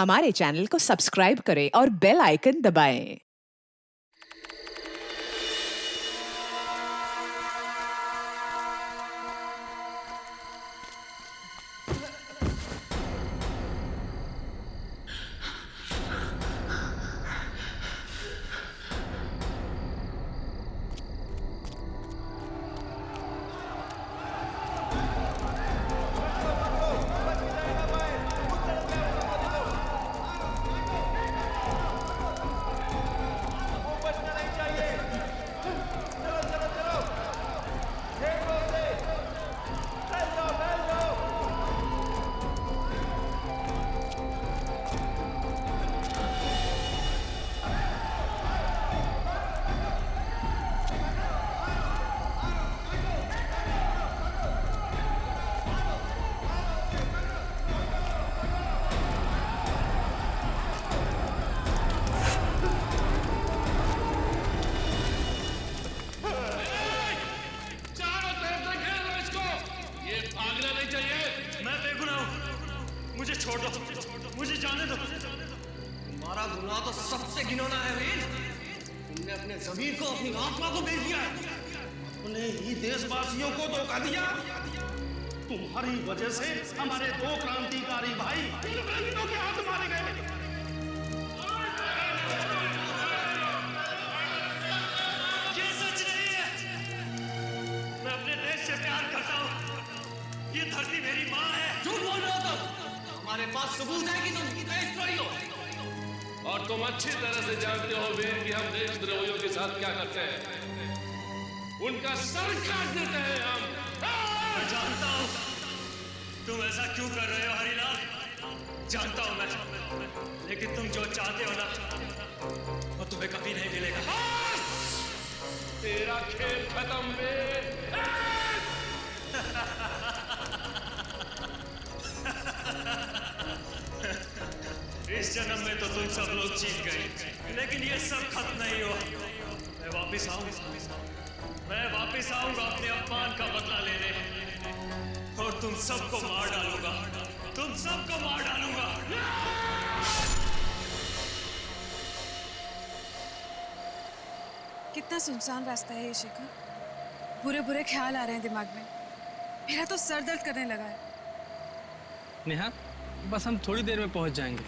हमारे चैनल को सब्सक्राइब करें और बेल आइकन दबाएं। चारों तरफ से घेर लो इसको। ये भागना नहीं चाहिए। मैं बेगुनाह हूं, मुझे छोड़ दो, मुझे जाने दो। तुम्हारा गुनाह तो सबसे घिनौना है वीर। तुमने अपने जमीर को, अपनी आत्मा को बेच दिया, अपने ही देशवासियों को धोखा दिया। तुम्हारी वजह से हमारे दो क्रांतिकारी भाई इंग्रजों के हाथ मारे गए। ये सच नहीं है। मैं अपने देश से प्यार करता हूँ। ये धरती मेरी माँ है। झूठ बोल रहे हो तुम। हमारे पास सबूत है कि तुम देशद्रोही हो। और तुम अच्छी तरह से जानते हो वीर कि हम देशद्रोहियों के साथ क्या करते हैं। उनका सर काट देते हैं हम। मैं जानता हूँ तुम ऐसा क्यों कर रहे हो हरिलाल। जानता हूँ मैं, लेकिन तुम जो चाहते हो ना वो तुम्हें कभी नहीं मिलेगा। तेरा खेल खत्म वीर। इस जन्म में तो तुम सब लोग जीत गए, लेकिन ये सब खत्म नहीं हुआ। मैं वापिस आऊंगा अपने अपमान का बदला लेने, और तुम सबको मार डालूंगा। तुम सबको मार डालूंगा। कितना सुनसान रास्ता है ये शेखर। बुरे बुरे ख्याल आ रहे हैं दिमाग में। मेरा तो सर दर्द करने लगा है। नेहा, बस हम थोड़ी देर में पहुंच जाएंगे।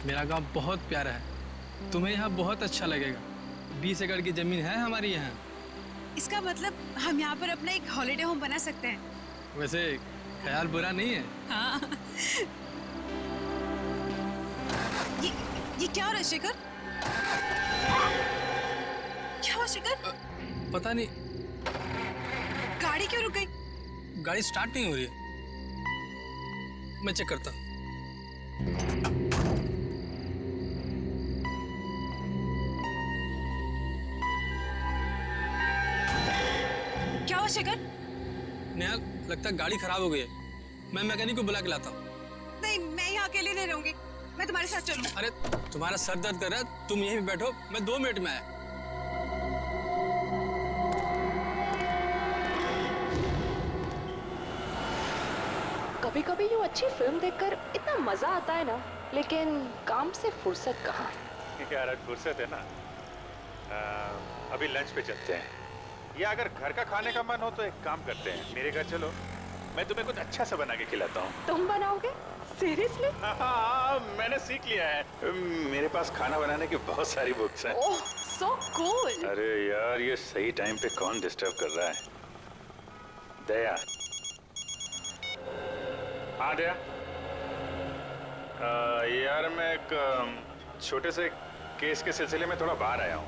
मेरा गांव बहुत प्यारा है, तुम्हें यहाँ बहुत अच्छा लगेगा। 20 एकड़ की जमीन है हमारी यहाँ। इसका मतलब हम यहाँ पर अपना एक हॉलिडे होम बना सकते हैं। वैसे ख्याल बुरा नहीं है। हाँ। ये क्या हो रहा है शेखर? क्या हुआ शेखर? पता नहीं, गाड़ी क्यों रुक गई? गाड़ी स्टार्ट नहीं हो रही है। मैं चेक करता हूँ। क्या हुआ शेखर? नेहा, लगता है गाड़ी खराब हो गई है। मैं मैकेनिक को बुला के लाता हूँ। नहीं, मैं यहाँ अकेले नहीं रहूंगी। मैं तुम्हारे साथ चलूँ। अरे तुम्हारा सर दर्द कर रहा है, तुम यहीं पे बैठो, मैं 2 मिनट में आया। कभी कभी यूँ अच्छी फिल्म देखकर इतना मजा आता है ना, लेकिन काम से फुर्सत कहाँ। यार आज फुर्सत है ना। अभी लंच पे चलते हैं, या अगर घर का खाने का मन हो तो एक काम करते हैं, मेरे घर चलो, मैं तुम्हें कुछ अच्छा सा बना के खिलाता हूँ। तुम बनाओगे? सीरियसली? हाँ, मैंने सीख लिया है। मेरे पास खाना बनाने की बहुत सारी बुक्स हैं। ओह, सो कूल। अरे यार, ये सही टाइम पे कौन डिस्टर्ब कर रहा है? दया। हाँ दया। यार मैं एक छोटे से केस के सिलसिले में थोड़ा बाहर आया हूँ।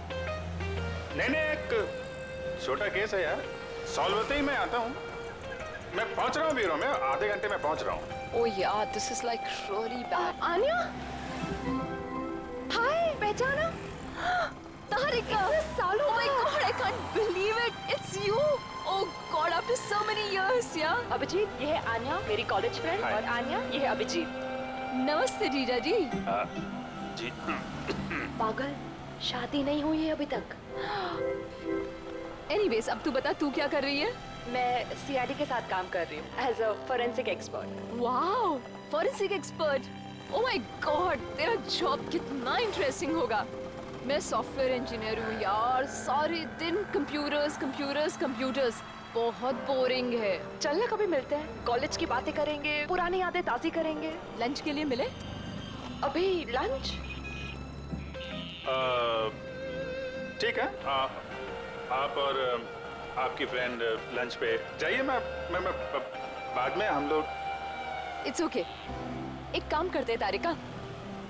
नहीं, एक छोटा केस है यार, सॉल्व होते ही मैं आता हूँ। मैं पहुँच रहा हूँ ब्यूरो में, आधे घंटे में पहुँच रहा हूँ। ओह यार, this is like really bad. Aanya, hi, पहचाना? तारिका, सालों। Oh my god, I can't believe it, it's you. Oh god, after so many years यार। अभिजीत, ये है आन्या, मेरी कॉलेज फ्रेंड, और आन्या, ये है अभिजीत। नमस्ते जीजा जी। जी। पागल, शादी नहीं हुई है अभी तक। एनीवेज, अब तू बता, तू क्या कर रही है? मैं सीआईडी के साथ काम कर रही हूँ as a forensic expert. Wow, forensic expert. Oh my god, तेरा जॉब कितना इंटरेस्टिंग होगा। मैं सॉफ्टवेयर इंजीनियर हूँ यार, सारे दिन कंप्यूटर्स कंप्यूटर्स कंप्यूटर्स, बहुत बोरिंग है। चल ना कभी मिलते हैं, कॉलेज की बातें करेंगे, पुरानी यादें ताज़ी करेंगे। लंच के लिए मिले? अभी लंच? ठीक है, आप और आपकी फ्रेंड लंच पे जाइए। मैं बाद में हम लोग। इट्स ओके, एक काम करते हैं तारिका,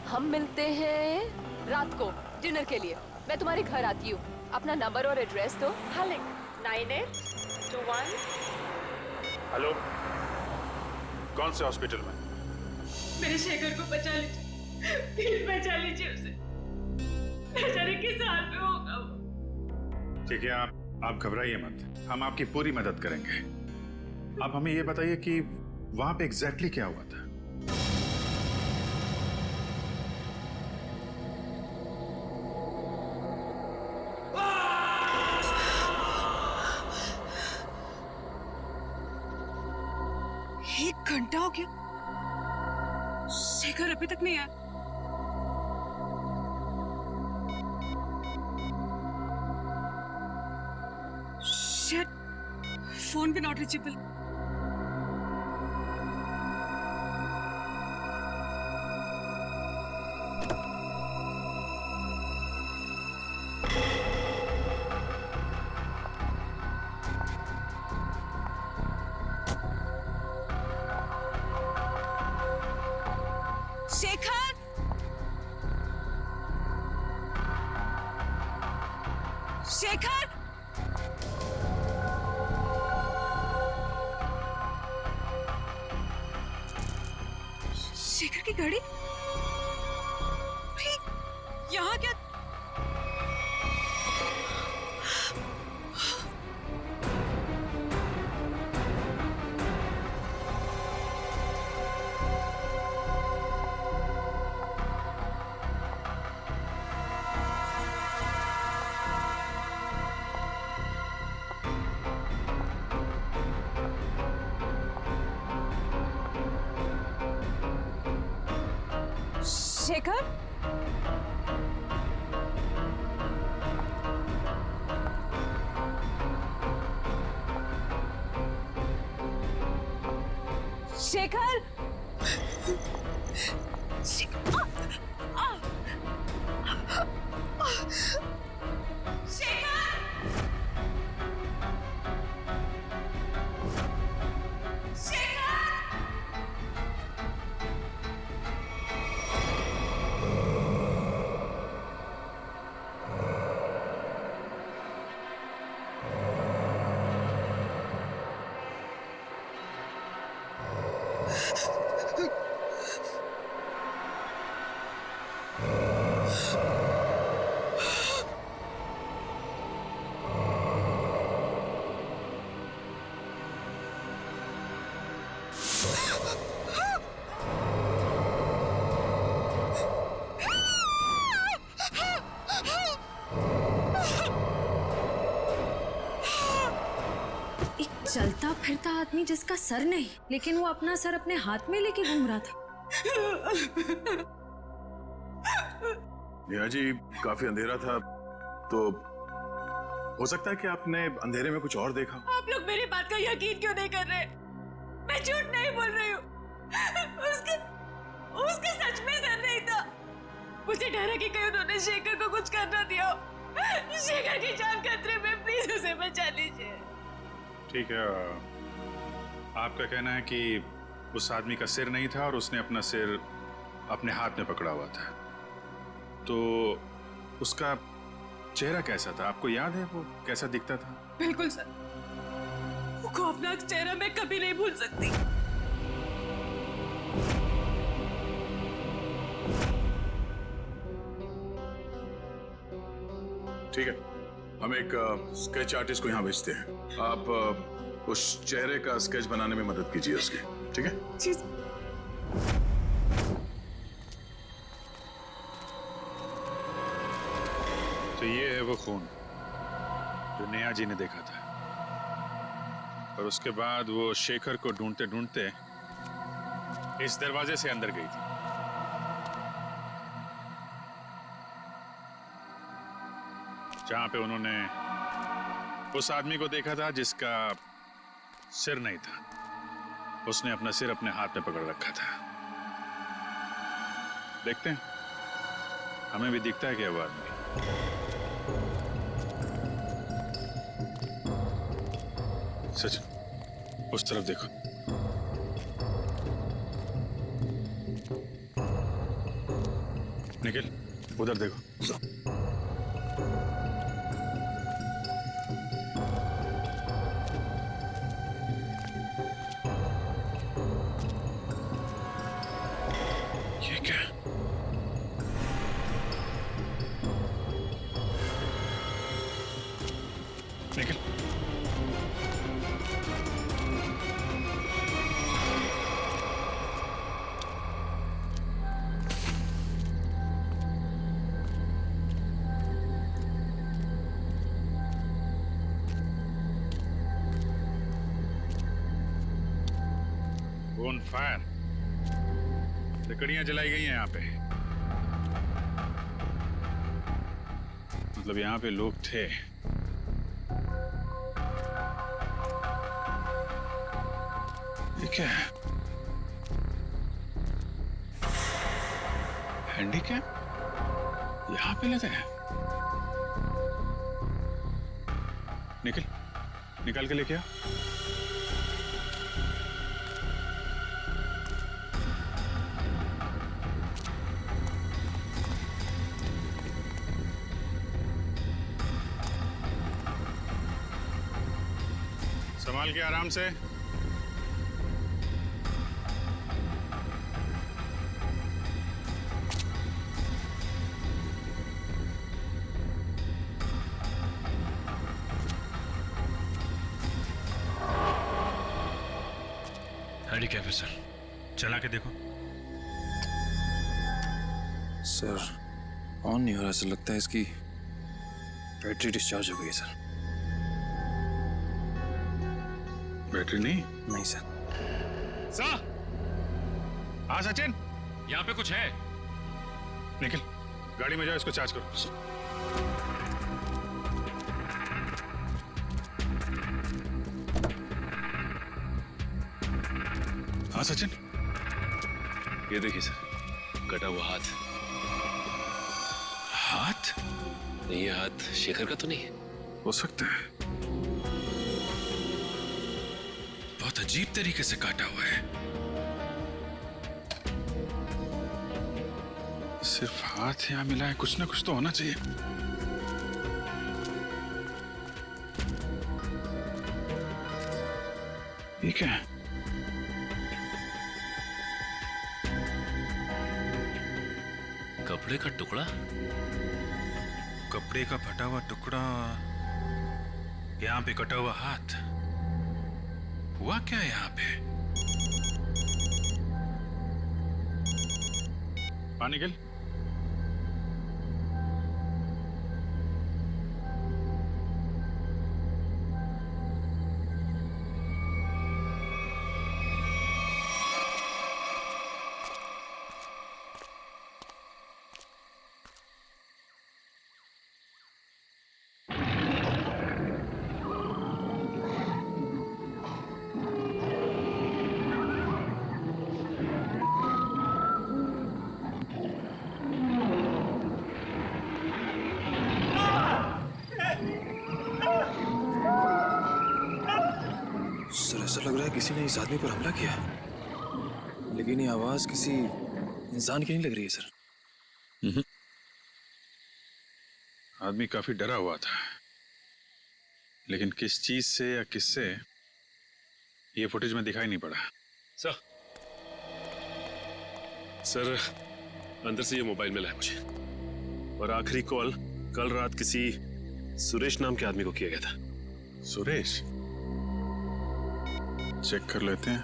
हम मिलते हैं रात को डिनर के लिए। मैं तुम्हारे घर आती हूँ, अपना नंबर और एड्रेस दो। हाँ लिख 9821। हेलो, कौन से हॉस्पिटल में? मेरे शेखर को बचा लीजिए, प्लीज बचा लीजिए उसे, बेचारे किस हाल में होगा वो। ठीक है, आप घबराइए मत, हम आपकी पूरी मदद करेंगे। आप हमें ये बताइए कि वहां पे एग्जैक्टली क्या हुआ था? एक घंटा हो गया, शेखर अभी तक नहीं आया। शिट, फोन भी नॉट रीचेबल। शेखर, शेखर, शेखर की गाड़ी यहाँ क्या? शेखर, शेखर, चलता फिरता आदमी जिसका सर नहीं, लेकिन वो अपना सर अपने हाथ में लेके घूम रहा था। नेहा जी, काफी अंधेरा था, तो हो सकता है कि आपने अंधेरे में कुछ और देखा। आप लोग मेरी बात का यकीन क्यों नहीं कर रहे? मैं झूठ नहीं बोल रही हूँ, उसका सच में सर नहीं था। मुझे डर है कि कहीं उन्होंने शेखर को कुछ करना दिया हो। शेखर की जान खतरे में, प्लीज उसे बचा लीजिए। ठीक है, आपका कहना है कि उस आदमी का सिर नहीं था और उसने अपना सिर अपने हाथ में पकड़ा हुआ था, तो उसका चेहरा कैसा था? आपको याद है वो कैसा दिखता था? बिल्कुल सर, वो खौफनाक चेहरा मैं कभी नहीं भूल सकती। ठीक है, हम एक स्केच आर्टिस्ट को यहाँ भेजते हैं। आप उस चेहरे का स्केच बनाने में मदद कीजिए उसकी, ठीक है? जी। तो ये है वो खून जो नेहा जी ने देखा था, और उसके बाद वो शेखर को ढूंढते ढूंढते इस दरवाजे से अंदर गई थी। जहां पे उन्होंने उस आदमी को देखा था जिसका सिर नहीं था। उसने अपना सिर अपने हाथ में पकड़ रखा था। देखते हैं हमें भी दिखता है क्या वो आदमी। सच उस तरफ देखो। निखिल उधर देखो। ये क्या? निखिल ऑन फायर, लकड़ियां जलाई गई हैं यहाँ पे। मतलब यहाँ पे लोग थे। ये क्या है? हैंडीकैप यहाँ पे लगे हैं। निकल के लेके आ। संभाल के आराम से। हैंडीकैप है सर, चला के देखो। सर ऑन नहीं हो रहा। ऐसा लगता है इसकी बैटरी डिस्चार्ज हो गई है सर। बैटरी नहीं? नहीं सर। सर हाँ सचिन, यहाँ पे कुछ है। निखिल गाड़ी में जाओ, इसको चार्ज करो। हाँ सचिन, ये देखिए सर, कटा हुआ हाथ। हाथ? नहीं, ये हाथ शेखर का तो नहीं है। हो सकता है। बहुत अजीब तरीके से काटा हुआ है। सिर्फ हाथ यहाँ मिला है, कुछ ना कुछ तो होना चाहिए। ये क्या है? कपड़े का टुकड़ा। कपड़े का फटा हुआ टुकड़ा, यहाँ पे कटा हुआ हाथ। हुआ क्या यहाँ पे? हाँ निखिल, सर ऐसा लग रहा है किसी ने इस आदमी पर हमला किया, लेकिन ये आवाज किसी इंसान की नहीं लग रही है सर। आदमी काफी डरा हुआ था, लेकिन किस चीज से या किससे ये फुटेज में दिखाई नहीं पड़ा। सर अंदर से ये मोबाइल मिला है मुझे, और आखिरी कॉल कल रात किसी सुरेश नाम के आदमी को किया गया था। सुरेश? चेक कर लेते हैं।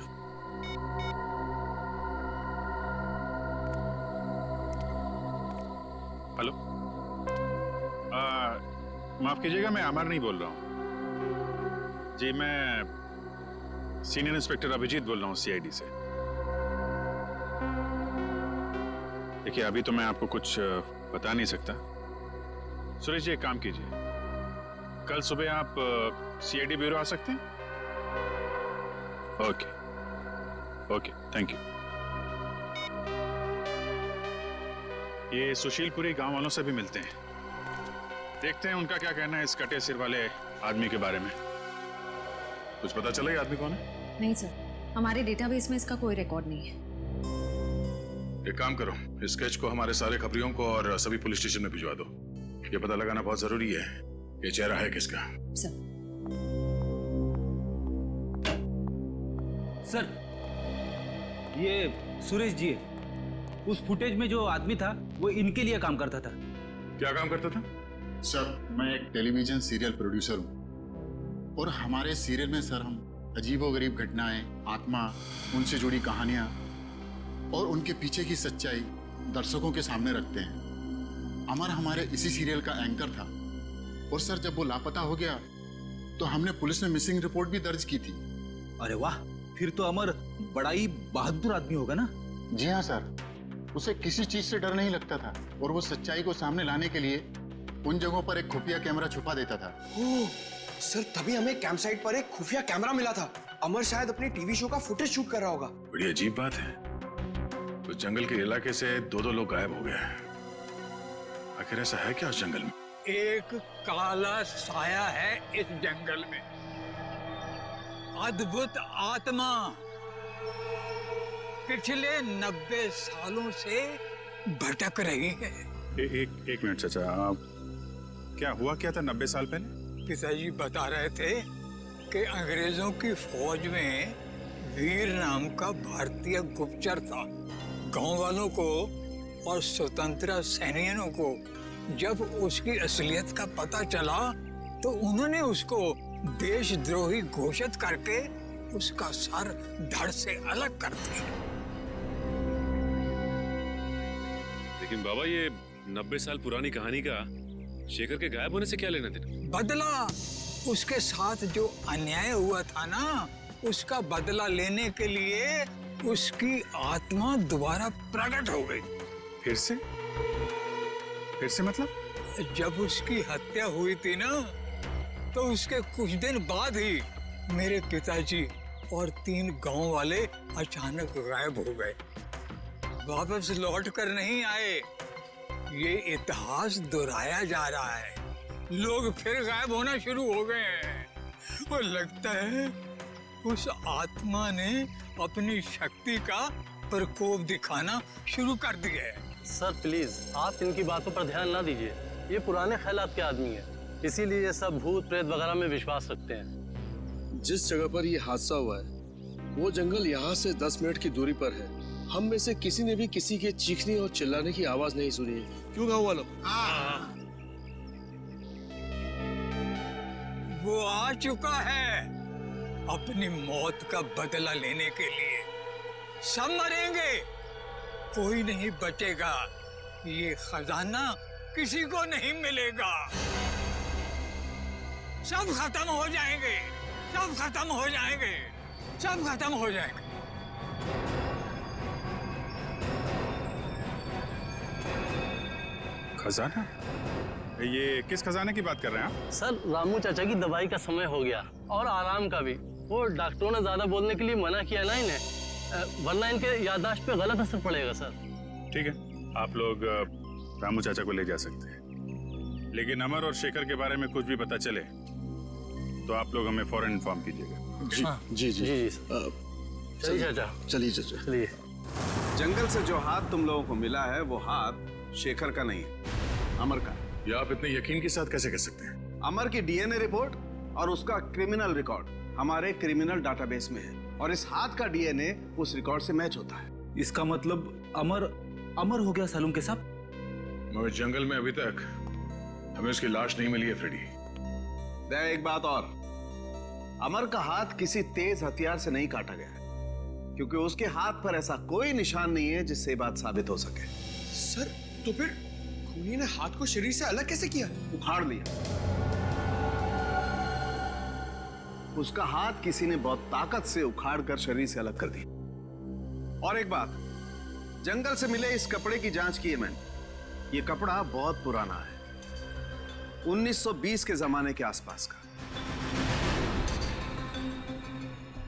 हेलो, माफ कीजिएगा, मैं अमर नहीं बोल रहा हूँ जी। मैं सीनियर इंस्पेक्टर अभिजीत बोल रहा हूँ सीआईडी से। देखिए अभी तो मैं आपको कुछ बता नहीं सकता। सुरेश जी एक काम कीजिए, कल सुबह आप सीआईडी ब्यूरो आ सकते हैं? Okay okay, thank you. ये सुशीलपुरी गांव वालों से भी मिलते हैं, देखते हैं उनका क्या कहना है इस कटे सिर वाले आदमी के बारे में। कुछ पता चला ये आदमी कौन है? नहीं सर, हमारे डेटाबेस में इसका कोई रिकॉर्ड नहीं है। एक काम करो, इस स्केच को हमारे सारे खबरियों को और सभी पुलिस स्टेशन में भिजवा दो। ये पता लगाना बहुत जरूरी है कि चेहरा है किसका। सर, ये सुरेश जी है। उस फुटेज में जो आदमी था वो इनके लिए काम करता था। क्या काम करता था? सर, मैं एक टेलीविजन सीरियल प्रोड्यूसर हूँ और हमारे सीरियल में सर हम अजीबोगरीब घटनाएं, आत्मा, उनसे जुड़ी कहानियां और उनके पीछे की सच्चाई दर्शकों के सामने रखते हैं। अमर हमारे इसी सीरियल का एंकर था और सर जब वो लापता हो गया तो हमने पुलिस में मिसिंग रिपोर्ट भी दर्ज की थी। अरे वाह, फिर तो अमर बड़ा ही बहादुर आदमी होगा ना? जी हाँ सर, उसे किसी चीज से डर नहीं लगता था और वो सच्चाई को सामने लाने के लिए उन जगहों पर एक खुफिया कैमरा छुपा देता था। ओह, सर तभी हमें कैंप साइट पर एक खुफिया कैमरा मिला था। अमर शायद अपने टीवी शो का फुटेज शूट कर रहा होगा। बड़ी अजीब बात है, उस जंगल के इलाके से दो लोग गायब हो गए। आखिर ऐसा है क्या उस जंगल में? एक काला साया है इस जंगल में, अद्भुत आत्मा। पिछले 90 सालों से भटक रही है। एक मिनट चाचा, क्या हुआ क्या था 90 साल पहले? पिताजी बता रहे थे कि अंग्रेजों की फौज में वीर नाम का भारतीय गुप्तचर था। गांव वालों को और स्वतंत्रता सेनानियों को जब उसकी असलियत का पता चला तो उन्होंने उसको देशद्रोही घोषित करके उसका सर धड़ से अलग कर दिया। लेकिन बाबा, ये 90 साल पुरानी कहानी का शेखर के गायब होने से क्या लेना देना? बदला, उसके साथ जो अन्याय हुआ था ना, उसका बदला लेने के लिए उसकी आत्मा दोबारा प्रकट हो गई। फिर से मतलब? जब उसकी हत्या हुई थी ना, तो उसके कुछ दिन बाद ही मेरे पिताजी और 3 गांव वाले अचानक गायब हो गए, वापस लौट कर नहीं आए। ये इतिहास दोहराया जा रहा है, लोग फिर गायब होना शुरू हो गए हैं। और लगता है उस आत्मा ने अपनी शक्ति का प्रकोप दिखाना शुरू कर दिया है। सर प्लीज, आप इनकी बातों पर ध्यान ना दीजिए। ये पुराने ख्यालात के आदमी है, इसीलिए ये सब भूत प्रेत वगैरह में विश्वास रखते हैं। जिस जगह पर ये हादसा हुआ है वो जंगल यहाँ से 10 मिनट की दूरी पर है। हम में से किसी ने भी किसी के चीखने और चिल्लाने की आवाज नहीं सुनी है। क्यों गाँव वालों? वो आ चुका है अपनी मौत का बदला लेने के लिए। सब मरेंगे, कोई नहीं बचेगा। ये खजाना किसी को नहीं मिलेगा। सब खत्म हो जाएंगे, सब खत्म हो जाएंगे, सब खत्म हो जाएंगे। खजाना? ये किस खजाने की बात कर रहे हैं आप? सर, रामू चाचा की दवाई का समय हो गया और आराम का भी। वो डॉक्टरों ने ज्यादा बोलने के लिए मना किया ना इन्हें, वरना इनके याददाश्त पे गलत असर पड़ेगा सर। ठीक है, आप लोग रामू चाचा को ले जा सकते हैं, लेकिन अमर और शेखर के बारे में कुछ भी पता चले तो आप लोग हमें फौरन इन्फॉर्म कीजिएगा। जी जी जी। चलिए चाचा, चलिए चाचा, चलिए। जंगल से जो हाथ तुम लोगों को मिला है वो हाथ शेखर का नहीं है, अमर का। ये आप इतने यकीन के साथ कैसे कह सकते हैं? अमर की डीएनए रिपोर्ट और उसका क्रिमिनल रिकॉर्ड हमारे क्रिमिनल डाटाबेस में है और इस हाथ का डीएनए उस रिकॉर्ड से मैच होता है। इसका मतलब अमर हो गया सालुंके साहब? मगर जंगल में अभी तक हमें उसकी लाश नहीं मिली है फ्रेडी। एक बात और, अमर का हाथ किसी तेज हथियार से नहीं काटा गया है, क्योंकि उसके हाथ पर ऐसा कोई निशान नहीं है जिससे ये बात साबित हो सके। सर, तो फिर खूनी ने हाथ को शरीर से अलग कैसे किया? उखाड़ लिया। उसका हाथ किसी ने बहुत ताकत से उखाड़ कर शरीर से अलग कर दिया। और एक बात, जंगल से मिले इस कपड़े की जांच की है मैंने। ये कपड़ा बहुत पुराना है, 1920 के जमाने के आसपास का।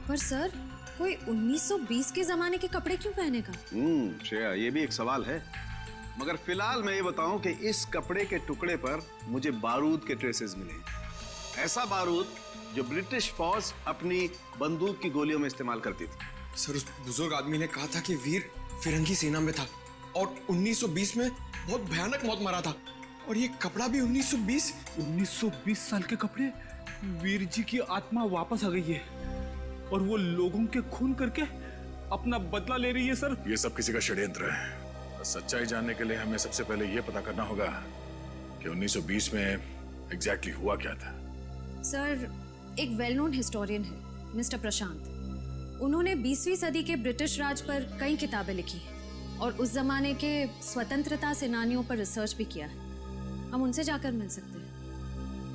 पर सर, कोई 1920 के जमाने के कपड़े क्यों पहनेगा? श्रेया, ये भी एक सवाल है। मगर फिलहाल मैं ये बताऊं कि इस कपड़े के टुकड़े पर मुझे बारूद के ट्रेसेस मिले। ऐसा बारूद जो ब्रिटिश फौज अपनी बंदूक की गोलियों में इस्तेमाल करती थी। सर, उस बुजुर्ग आदमी ने कहा था कि वीर फिरंगी सेना में था और 1920 में बहुत भयानक मौत मरा था। और ये कपड़ा भी 1920। 1920 साल के कपड़े। वीर जी की आत्मा वापस आ गई है और वो लोगों के खून करके अपना बदला ले रही है सर। ये सब किसी का षड्यंत्र है। सच्चाई जानने के लिए हमें सबसे पहले ये पता करना होगा कि 1920 में एग्जैक्टली हुआ क्या था। सर, एक वेल नोन हिस्टोरियन है मिस्टर प्रशांत। उन्होंने 20वीं सदी के ब्रिटिश राज पर कई किताबें लिखी हैं और उस जमाने के स्वतंत्रता सेनानियों पर रिसर्च भी किया है। हम उनसे जाकर मिल सकते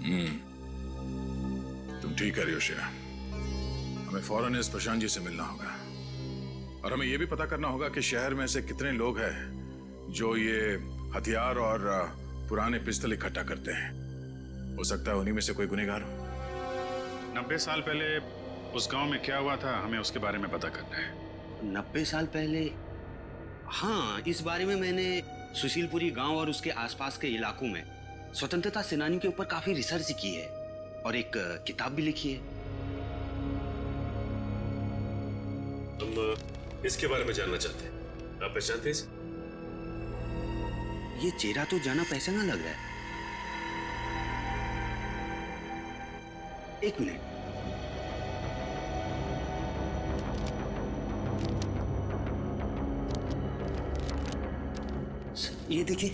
हैं। तुम ठीक कह रही हो श्रेया। हमें फौरन इस प्रशांत जी से मिलना होगा और हमें यह भी पता करना होगा कि शहर में ऐसे कितने लोग हैं जो ये हथियार और पुराने पिस्तौल इकट्ठा करते हैं। हो सकता है उन्हीं में से कोई गुनहगार हो। 90 साल पहले उस गांव में क्या हुआ था, हमें उसके बारे में पता करना है। 90 साल पहले? हाँ, इस बारे में मैंने सुशीलपुरी गांव और उसके आसपास के इलाकों में स्वतंत्रता सेनानियों के ऊपर काफी रिसर्च की है और एक किताब भी लिखी है। हम इसके बारे में जानना चाहते हैं। आप पहचानते हैं इसे? ये चेहरा तो जाना पहचाना लग रहा है। एक मिनट। ये देखिए।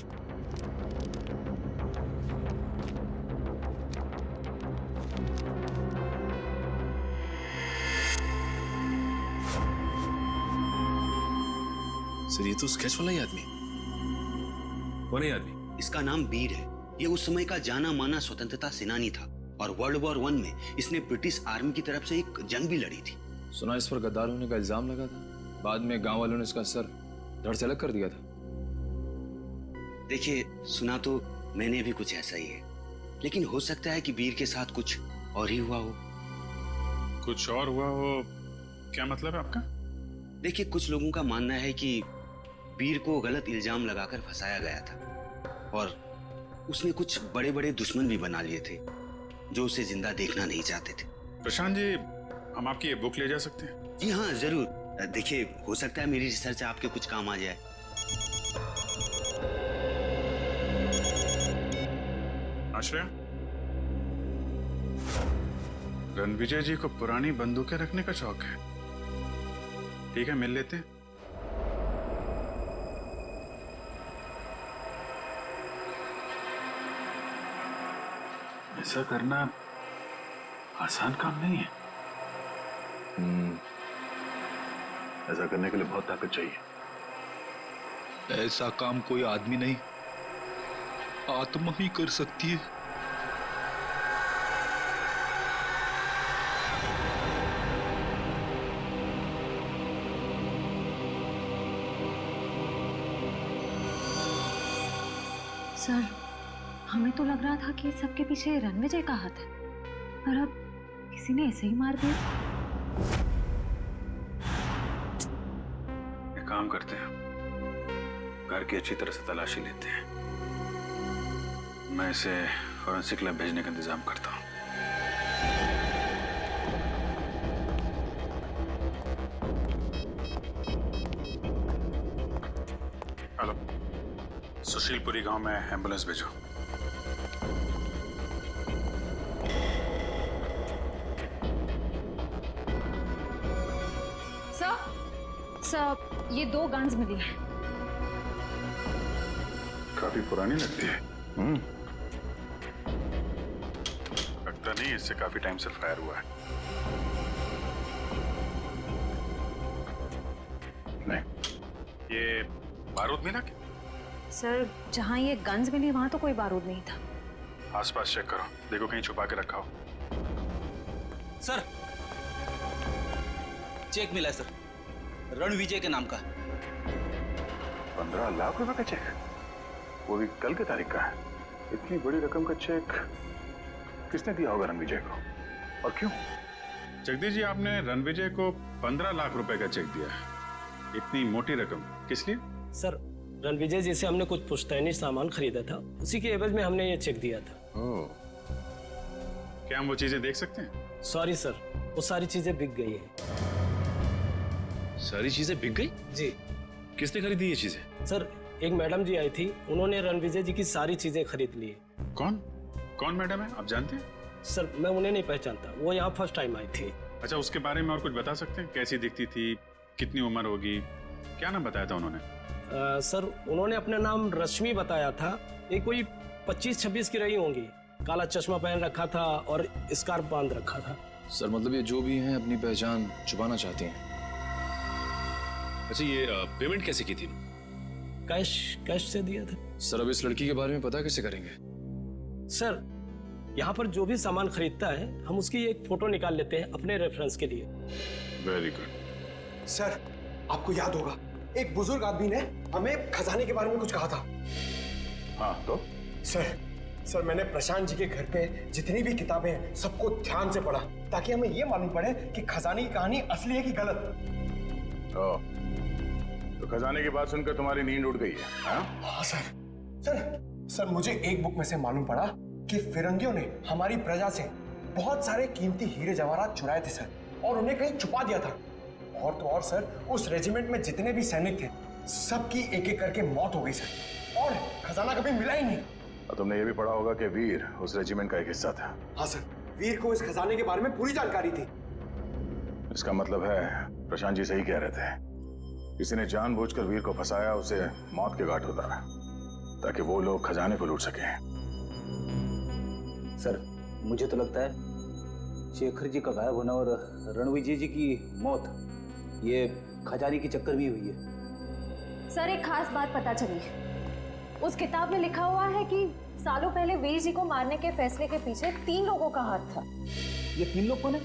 सर, ये तो स्केच वाला ही आदमी। कौन है आदमी? इसका नाम वीर है। ये उस समय का जाना माना स्वतंत्रता सेनानी था और वर्ल्ड वॉर 1 में इसने ब्रिटिश आर्मी की तरफ से एक जंग भी लड़ी थी। सुना इस पर गद्दार होने का इल्जाम लगा था। बाद में गांव वालों ने इसका सर धड़ से अलग कर दिया था। देखिए, सुना तो मैंने भी कुछ ऐसा ही है, लेकिन हो सकता है कि वीर के साथ कुछ और ही हुआ हो। कुछ और हुआ हो? क्या मतलब है आपका? देखिए, कुछ लोगों का मानना है कि वीर को गलत इल्जाम लगाकर फंसाया गया था और उसने कुछ बड़े बड़े दुश्मन भी बना लिए थे जो उसे जिंदा देखना नहीं चाहते थे। प्रशांत जी, हम आपकी ये बुक ले जा सकते हैं? जी हाँ, जरूर। देखिए, हो सकता है मेरी रिसर्च आपके कुछ काम आ जाए। आश्रय, रणविजय जी को पुरानी बंदूकें रखने का शौक है। ठीक है, मिल लेते हैं। ऐसा करना आसान काम नहीं है। ऐसा करने के लिए बहुत ताकत चाहिए। ऐसा काम कोई आदमी नहीं, आत्मा ही कर सकती है। सर, हमें तो लग रहा था कि सबके पीछे रणविजय का हाथ है, पर अब किसी ने ऐसे ही मार दिया। एक काम करते हैं, घर की अच्छी तरह से तलाशी लेते हैं। मैं इसे फॉरेंसिक लैब भेजने का इंतजाम करता हूँ। हेलो, सुशीलपुरी गांव में एम्बुलेंस भेजो। सर, ये 2 गन्स मिली हैं। काफी पुरानी लगती है। लगता नहीं, इससे काफी टाइम से फायर हुआ है। नहीं, ये बारूद मिला क्या? सर, जहाँ ये गन्स मिली वहां तो कोई बारूद नहीं था। आसपास चेक करो, देखो कहीं छुपा के रखा हो। सर, चेक मिला है सर, रणविजय के नाम का। 15 लाख रुपए का चेक? वो भी कल की तारीख का है? इतनी बड़ी रकम का चेक किसने दिया होगा रणविजय को और क्यों? जगदीश जी, आपने रणविजय को 15 लाख रुपए का चेक दिया है। इतनी मोटी रकम किस लिए? सर, रणविजय जी से हमने कुछ पुश्तैनी सामान खरीदा था, उसी के एवज में हमने ये चेक दिया था। ओह, क्या हम वो चीजें देख सकते हैं? सॉरी सर, वो सारी चीजें बिक गई हैं। सारी चीजें बिक गई? जी। किसने खरीदी ये चीजें? सर, एक मैडम जी आई थी, उन्होंने रणविजय जी की सारी चीजें खरीद ली। कौन मैडम है, आप जानते हैं? सर, मैं उन्हें नहीं पहचानता, वो यहाँ फर्स्ट टाइम आई थी। अच्छा, उसके बारे में और कुछ बता सकते हैं? कैसी दिखती थी, कितनी उम्र होगी, क्या नाम बताया था उन्होंने? सर, उन्होंने अपना नाम रश्मि बताया था। ये कोई 25-26 की रही होंगी। काला चश्मा पहन रखा था और स्कार्फ बांध रखा था। सर, मतलब ये जो भी हैं अपनी पहचान छुपाना चाहती हैं। अच्छा, ये पेमेंट कैसे की थी? कैश से दिया था। सर, अब इस लड़की के बारे में पता कैसे करेंगे? सर, यहाँ पर जो भी सामान खरीदता है, हम उसकी एक फोटो निकाल लेते हैं अपने रेफरेंस के लिए। Very good. सर, आपको याद होगा एक बुजुर्ग आदमी ने हमें खजाने के बारे में कुछ कहा था। हाँ, तो सर, मैंने प्रशांत जी के घर पे जितनी भी किताबें हैं सबको ध्यान से पढ़ा, ताकि हमें ये मालूम पड़े कि खजाने की कहानी असली है कि गलत। तो खजाने की बात सुनकर तुम्हारी नींद उड़ गई है? हाँ सर, मुझे एक बुक में से मालूम पड़ा कि फिरंगियों ने हमारी प्रजा से बहुत सारे कीमती हीरे जवाहरात चुराए थे सर, और उन्हें कहीं छुपा दिया था। और तो और सर, उस रेजिमेंट में जितने भी सैनिक थे, सबकी एक एक करके मौत हो गई सर, और खजाना कभी मिला ही नहीं। और तुमने ये भी पढ़ा होगा कि वीर उस रेजिमेंट का एक हिस्सा था। हाँ सर, वीर को इस खजाने के बारे में पूरी जानकारी थी। इसका मतलब है प्रशांत जी सही कह रहे थे, किसी ने जानबूझकर वीर को फंसाया, उसे मौत के घाट उतारा, ताकि वो लोग खजाने को लूट सके। सर, मुझे तो लगता है शेखर जी का गायब होना और रणविजय जी की मौत ये खजाने की चक्कर में हुई है। सर, एक खास बात पता चली। उस किताब में लिखा हुआ है कि सालों पहले वीर जी को मारने के फैसले के पीछे 3 लोगों का हाथ था। ये 3 लोग कौन है?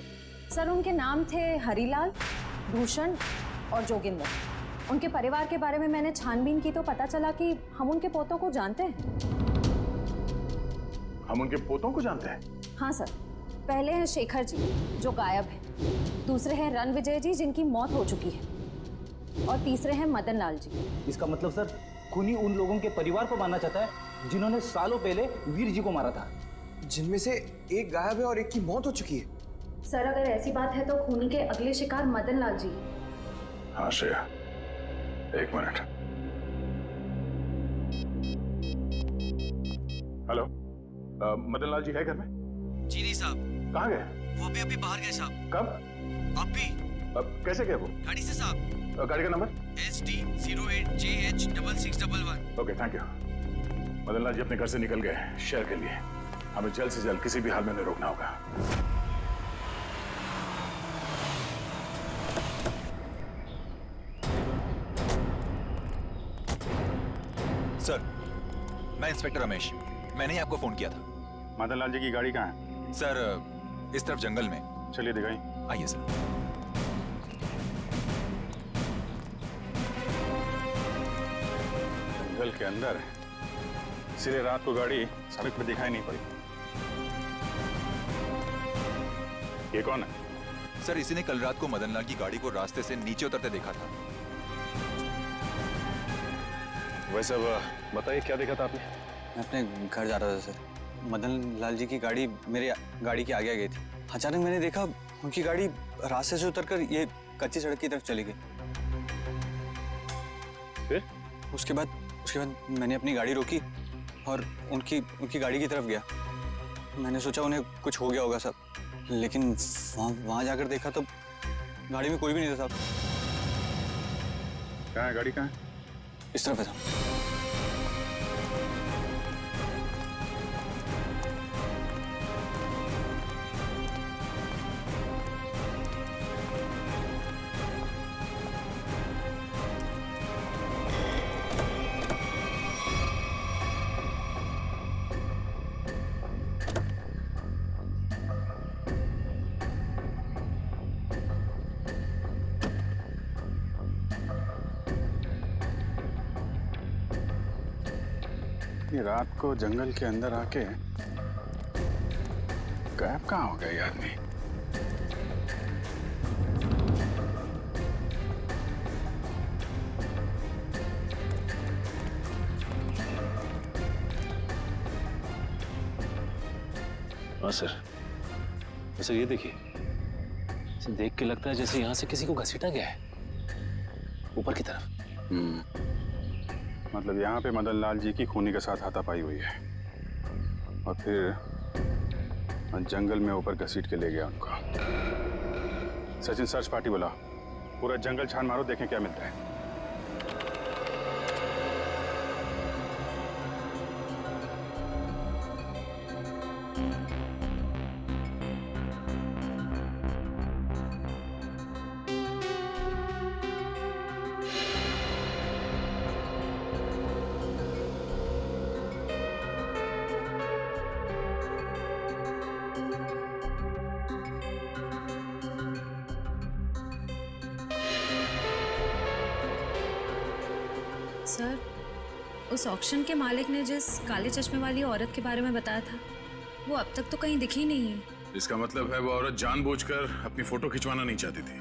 सर, उनके नाम थे हरिलाल, भूषण और जोगिंदर। उनके परिवार के बारे में मैंने छानबीन की तो पता चला कि हम उनके पोतों को जानते हैं। हम उनके पोतों को जानते हैं? हाँ सर, पहले हैं शेखर जी जो गायब है, दूसरे हैं रणविजय जी जिनकी मौत हो चुकी है, और तीसरे हैं मदन लाल जी। इसका मतलब सर, खूनी उन लोगों के परिवार को मारना चाहता है जिन्होंने सालों पहले वीर जी को मारा था, जिनमें से एक गायब है और एक की मौत हो चुकी है। सर, अगर ऐसी बात है तो खूनी के अगले शिकार मदन लाल जी। हाँ श्रेया, एक मिनट। हेलो, मदन लाल जी है घर में? जी नहीं साहब। कहाँ गए? वो अभी बाहर गए साहब। कब? अभी। कैसे गए वो? गाड़ी से साहब। गाड़ी का number? SD08JH6611। Okay, thank you. Madan Lal ji अपने घर से निकल गए शहर के लिए। हमें जल्द से जल्द किसी भी हाल में उन्हें रोकना होगा। सर, मैं इंस्पेक्टर रमेश, मैंने ही आपको फोन किया था। मदन लाल जी की गाड़ी कहाँ है? सर, इस तरफ जंगल में। चलिए दिखाई। आइए सर। जंगल के अंदर है, इसलिए रात को गाड़ी सड़क पर दिखाई नहीं पड़ी। ये कौन है? सर, इसी ने कल रात को मदन लाल की गाड़ी को रास्ते से नीचे उतरते देखा था। वैसे अब बताइए, क्या देखा था आपने? मैं अपने घर जा रहा था सर, मदन लाल जी की गाड़ी मेरी गाड़ी के आगे गई थी। अचानक मैंने देखा उनकी गाड़ी रास्ते से उतरकर ये कच्ची सड़क की तरफ चली गई। फिर? उसके बाद मैंने अपनी गाड़ी रोकी और उनकी गाड़ी की तरफ गया। मैंने सोचा उन्हें कुछ हो गया होगा साहब, लेकिन वहाँ जाकर देखा तो गाड़ी में कोई भी नहीं था साहब। कहाँ है गाड़ी? कहाँ है? इस तरफ है साहब। इतनी रात को जंगल के अंदर आके गायब कहाँ हो गया ये आदमी? हाँ सर, सर ये देखिए, इसे देख के लगता है जैसे यहाँ से किसी को घसीटा गया है ऊपर की तरफ। मतलब यहाँ पे मदन लाल जी की खूनी के साथ हाथापाई हुई है और फिर जंगल में ऊपर घसीट के ले गया उनको। सचिन सर्च पार्टी बोला, पूरा जंगल छान मारो, देखें क्या मिलता है। सर, उस ऑक्शन के मालिक ने जिस काले चश्मे वाली औरत के बारे में बताया था, वो अब तक तो कहीं दिखी नहीं है। इसका मतलब है वो औरत जानबूझकर अपनी फोटो खिंचवाना नहीं चाहती थी।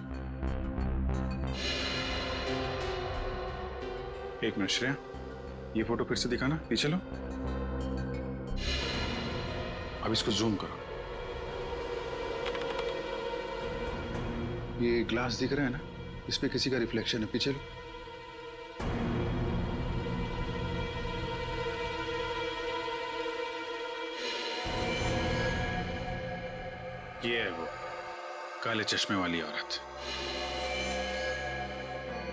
एक मिनट श्रेया, ये फोटो फिर से दिखाना, पीछे लो। अब इसको जूम करो। ये ग्लास दिख रहा है ना, इस पे किसी का रिफ्लेक्शन है, पीछे लो। ये है वो काले चश्मे वाली औरत।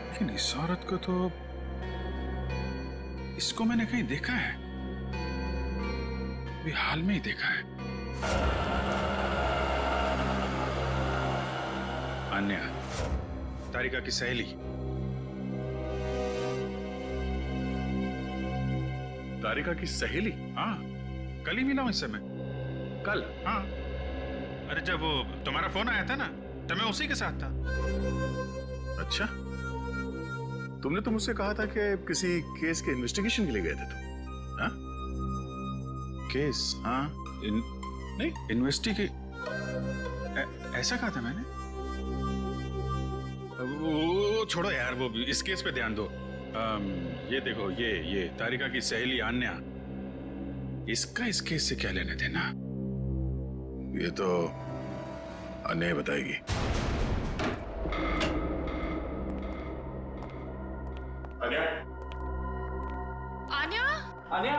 लेकिन इस औरत को तो, इसको मैंने कहीं देखा है, अभी हाल में ही देखा है। अन्या, तारिका की सहेली। तारिका की सहेली? हाँ, कल ही मिला हूं इससे मैं, कल। हाँ, अरे जब वो तुम्हारा फोन आया था ना, तब मैं उसी के साथ था। अच्छा, तुमने तो मुझसे कहा था कि किसी केस के इन्वेस्टिगेशन के लिए गए थे तुम। हाँ? केस? हाँ, नहीं ऐसा कहा था मैंने। वो छोड़ो यार, वो इस केस पे ध्यान दो। ये देखो, ये तारिका की सहेली आन्या, इसका इस केस से क्या लेने देना? ये तो अन्य बताएगी। Anya? Aanya? Anya?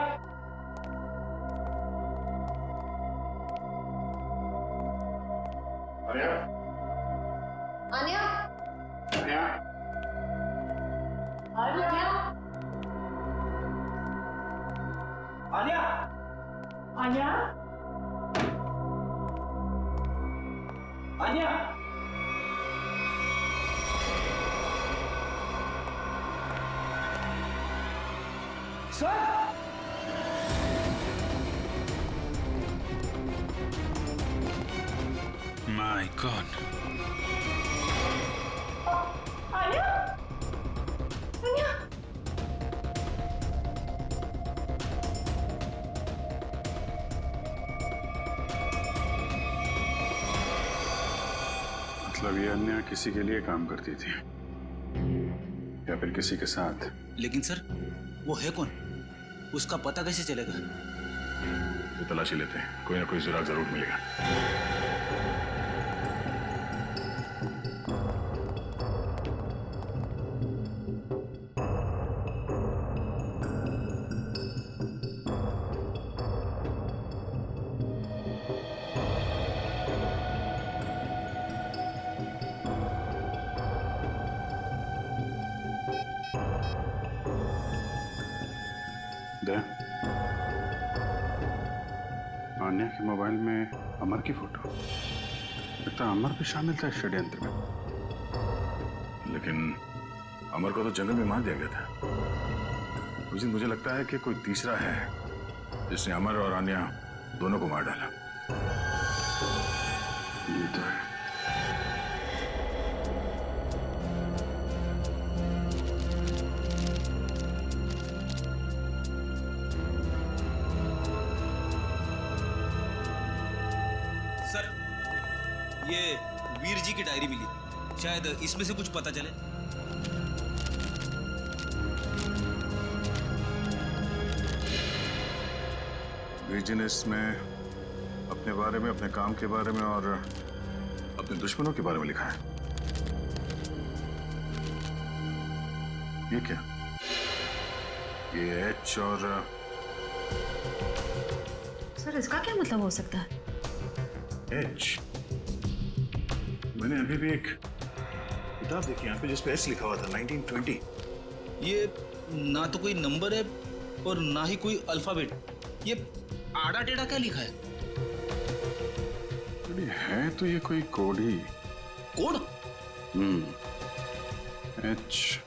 Anya? Aanya? Anya? Aanya? Aanya? Aanya? Aanya? Sir? My god. Aanya? Aanya? मतलब ये अन्या किसी के लिए काम करती थी या फिर किसी के साथ? लेकिन सर, वो है कौन? उसका पता कैसे चलेगा? ये तलाशी लेते हैं, कोई ना कोई सुराग जरूर मिलेगा। आन्या के मोबाइल में अमर की फोटो, लगता है अमर भी शामिल था इस षड्यंत्र में। लेकिन अमर को तो जंगल में मार दिया गया था। उस दिन मुझे लगता है कि कोई तीसरा है जिसने अमर और आन्या दोनों को मार डाला। ये तो है। ये वीर जी की डायरी मिली, शायद इसमें से कुछ पता चले। बिजनेस में अपने बारे में, अपने काम के बारे में और अपने दुश्मनों के बारे में लिखा है। ये क्या? ये एच और सर इसका क्या मतलब हो सकता है? एच? मैंने अभी भी एक किताब देखी यहाँ पे जिस पे एच लिखा हुआ था, 1920। ये ना तो कोई नंबर है और ना ही कोई अल्फाबेट। ये आड़ा टेढ़ा क्या लिखा है? है तो ये कोई कोड ही। कोड? एच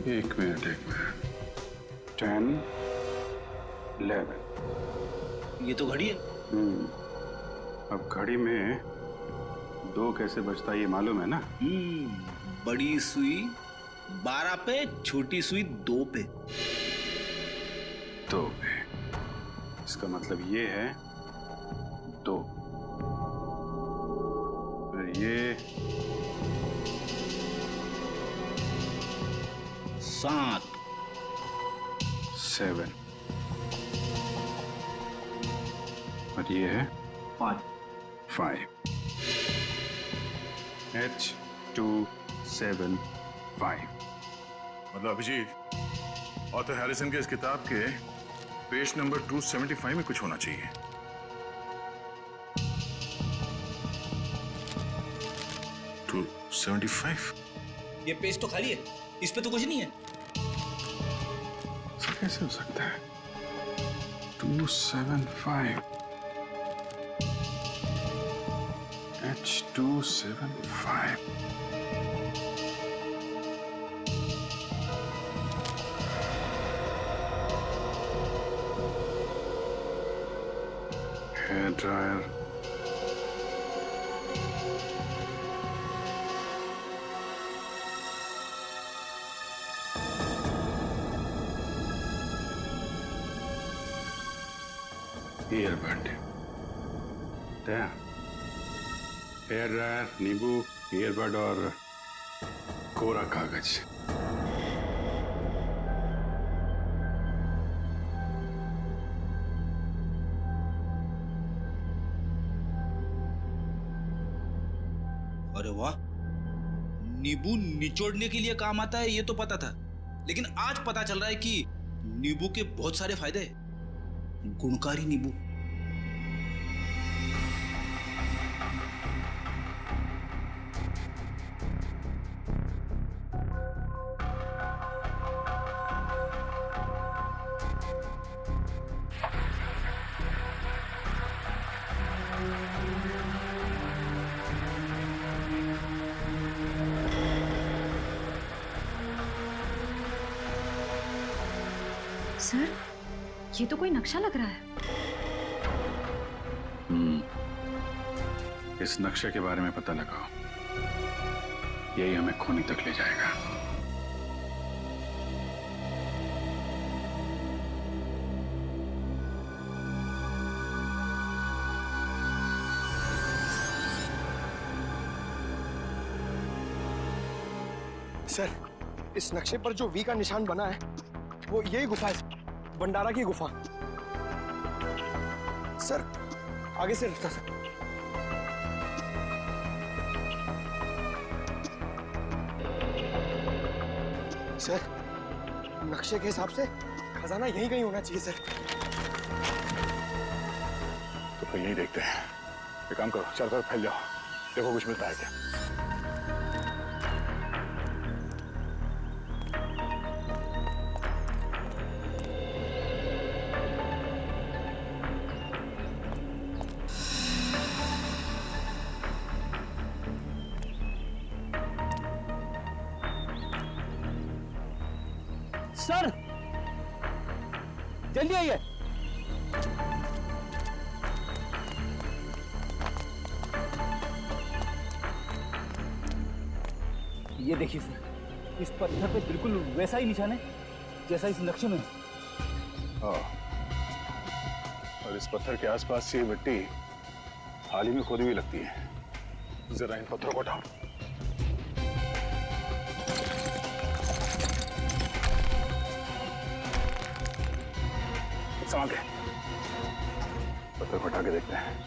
एक मिनट 10, 11। ये तो घड़ी है। अब घड़ी में 2 कैसे बजता है ये मालूम है ना? बड़ी सुई 12 पे, छोटी सुई 2 पे। 2 पे। इसका मतलब ये है 2। फिर ये 7, 7 और ये है 5। H 2 7 5। मतलब अभिजीत, ऑथर हैरिसन के इस किताब के पेज नंबर 275 में कुछ होना चाहिए। टू 75? ये पेज तो खाली है, इस पे तो कुछ नहीं है। कैसे हो सकता है? 275 H 275। Hair dryer, earbud, hair dryer, नींबू, ईयरबड और कोरा कागज। अरे वाह, नींबू निचोड़ने के लिए काम आता है ये तो पता था, लेकिन आज पता चल रहा है कि नींबू के बहुत सारे फायदे हैं। गुणकारी नींबू। सर, ये तो कोई नक्शा लग रहा है। इस नक्शे के बारे में पता लगाओ, यही हमें खूनी तक ले जाएगा। सर, इस नक्शे पर जो वी का निशान बना है वो यही गुफा है, भंडारा की गुफा। सर, आगे से रास्ता सर। सर, नक्शे के हिसाब से खजाना यहीं कहीं होना चाहिए सर। तो फिर यही देखते हैं। एक काम करो, चारों तरफ फैल जाओ, देखो कुछ मिलता है क्या। सर, जल्दी आइए। ये देखिए सर, इस पत्थर पे बिल्कुल वैसा ही निशान है जैसा इस नक्शे में है। हाँ। और इस पत्थर के आसपास ये मिट्टी हाल ही में खोदी हुई लगती है। जरा इन पत्थरों को उठाओ। संभाल के पत्थर को उठा के देखते हैं।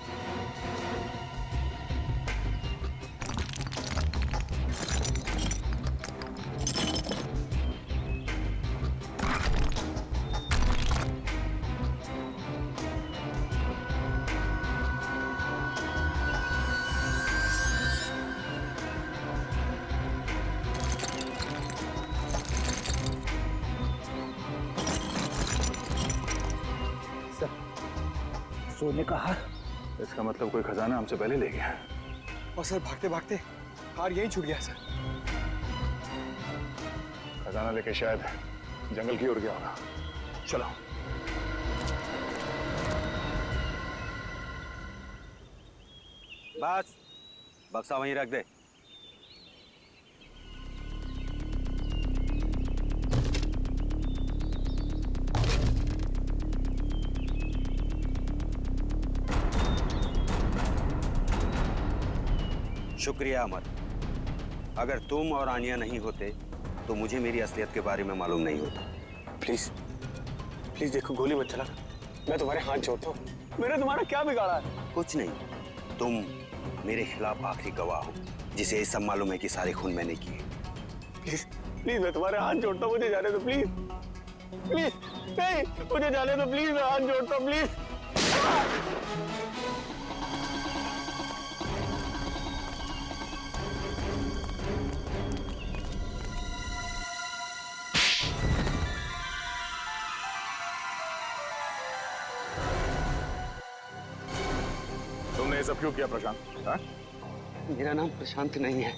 सोने का हार। इसका मतलब कोई खजाना हमसे पहले ले गया। और सर भागते भागते हार यहीं छूट गया सर। खजाना लेके शायद जंगल की ओर गया होगा। चलो। बस बक्सा वहीं रख दे। शुक्रिया अमर। अगर तुम और आनिया नहीं होते तो मुझे मेरी असलियत के बारे में मालूम नहीं होता। प्लीज प्लीज देखो, गोली मत चला। मैं तुम्हारे हाथ जोड़ता हूँ। मैंने तुम्हारा क्या बिगाड़ा है? कुछ नहीं, तुम मेरे खिलाफ आखिरी गवाह हो जिसे ये सब मालूम है कि सारे खून मैंने किए। प्लीज प्लीज मैं तुम्हारे हाथ जोड़ता हूँ, मुझे जाने दो प्लीज। प्लीज नहीं, मुझे जाने दो प्लीज, मैं हाथ जोड़ता हूँ प्लीज। तुमने ये सब क्यों किया प्रशांत? हाँ? मेरा नाम प्रशांत नहीं है,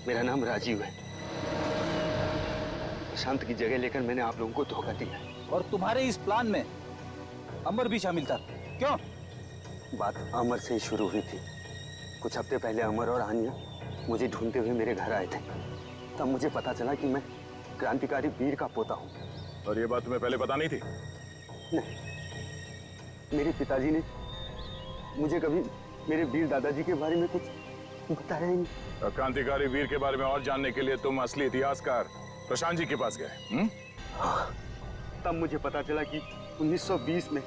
मेरा नाम राजीव है। प्रशांत की जगह लेकर मैंने आप लोगों को धोखा दिया है। और तुम्हारे इस प्लान में अमर भी शामिल था, क्यों? बात अमर से ही शुरू हुई थी। कुछ हफ्ते पहले अमर और आनिया मुझे ढूंढते हुए मेरे घर आए थे। तब मुझे पता चला कि मैं क्रांतिकारी वीर का पोता हूँ। और ये बात तुम्हें पहले पता नहीं थी? नहीं, मेरे पिताजी ने मुझे कभी मेरे वीर दादाजी के बारे में कुछ बताया ही नहीं। क्रांतिकारी वीर के बारे में और जानने के लिए तुम असली इतिहासकार प्रशांत जी के पास गए? हाँ, तब मुझे पता चला कि 1920 में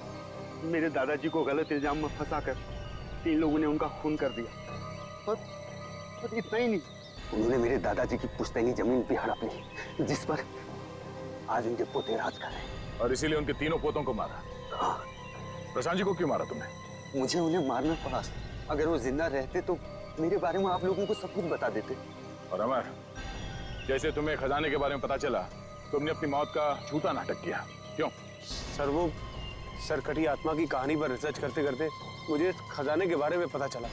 मेरे दादाजी को गलत इल्जाम में फंसाकर 3 लोगों ने उनका खून कर दिया। और इतना ही नहीं, उन्होंने मेरे दादाजी की पुश्तैनी जमीन भी हड़प ली, जिस पर आज उनके पोते राज कर रहे हैं। और इसीलिए उनके तीनों पोतों को मारा? हाँ। प्रशांत जी को क्यों मारा तुमने? मुझे उन्हें मारना पड़ा। अगर वो जिंदा रहते तो मेरे बारे में आप लोगों को सब कुछ बता देते। और अमर, जैसे तुम्हें खजाने के बारे में पता चला, तुमने अपनी मौत का झूठा नाटक किया, क्यों? सर वो सरकटी आत्मा की कहानी पर रिसर्च करते करते मुझे खजाने के बारे में पता चला।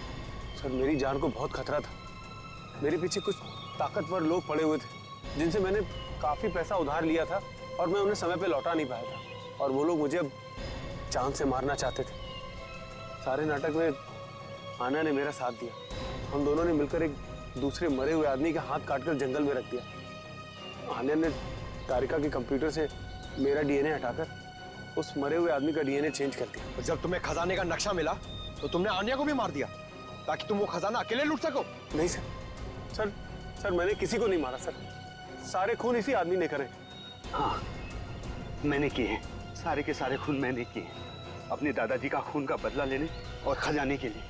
सर मेरी जान को बहुत खतरा था। मेरे पीछे कुछ ताकतवर लोग पड़े हुए थे जिनसे मैंने काफी पैसा उधार लिया था और मैं उन्हें समय पे लौटा नहीं पाया था। और वो लोग मुझे अब जान से मारना चाहते थे। सारे नाटक में आना ने मेरा साथ दिया। हम दोनों ने मिलकर एक दूसरे मरे हुए आदमी का हाथ काटकर जंगल में रख दिया। आन्या ने तारिका के कंप्यूटर से मेरा डीएनए हटाकर उस मरे हुए आदमी का डीएनए चेंज कर दिया। और जब तुम्हें खजाने का नक्शा मिला तो तुमने आन्या को भी मार दिया ताकि तुम वो खजाना अकेले लूट सको? नहीं सर, सर सर मैंने किसी को नहीं मारा सर। सारे खून इसी आदमी ने करे। हाँ, मैंने किए हैं। सारे के सारे खून मैंने किए हैं, अपने दादाजी का खून का बदला लेने और खजाने के लिए।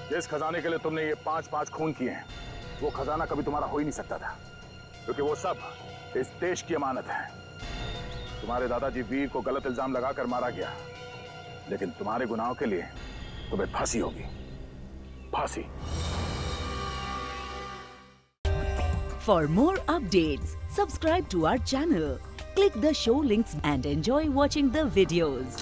जिस खजाने के लिए तुमने ये 5-5 खून किए हैं, वो खजाना कभी तुम्हारा हो ही नहीं सकता था, क्योंकि वो सब इस देश की अमानत है। तुम्हारे दादाजी वीर को गलत इल्जाम लगाकर मारा गया, लेकिन तुम्हारे गुनाहों के लिए तुम्हें फांसी होगी, फांसी। For more updates, subscribe to our channel, click the show links and enjoy watching the videos.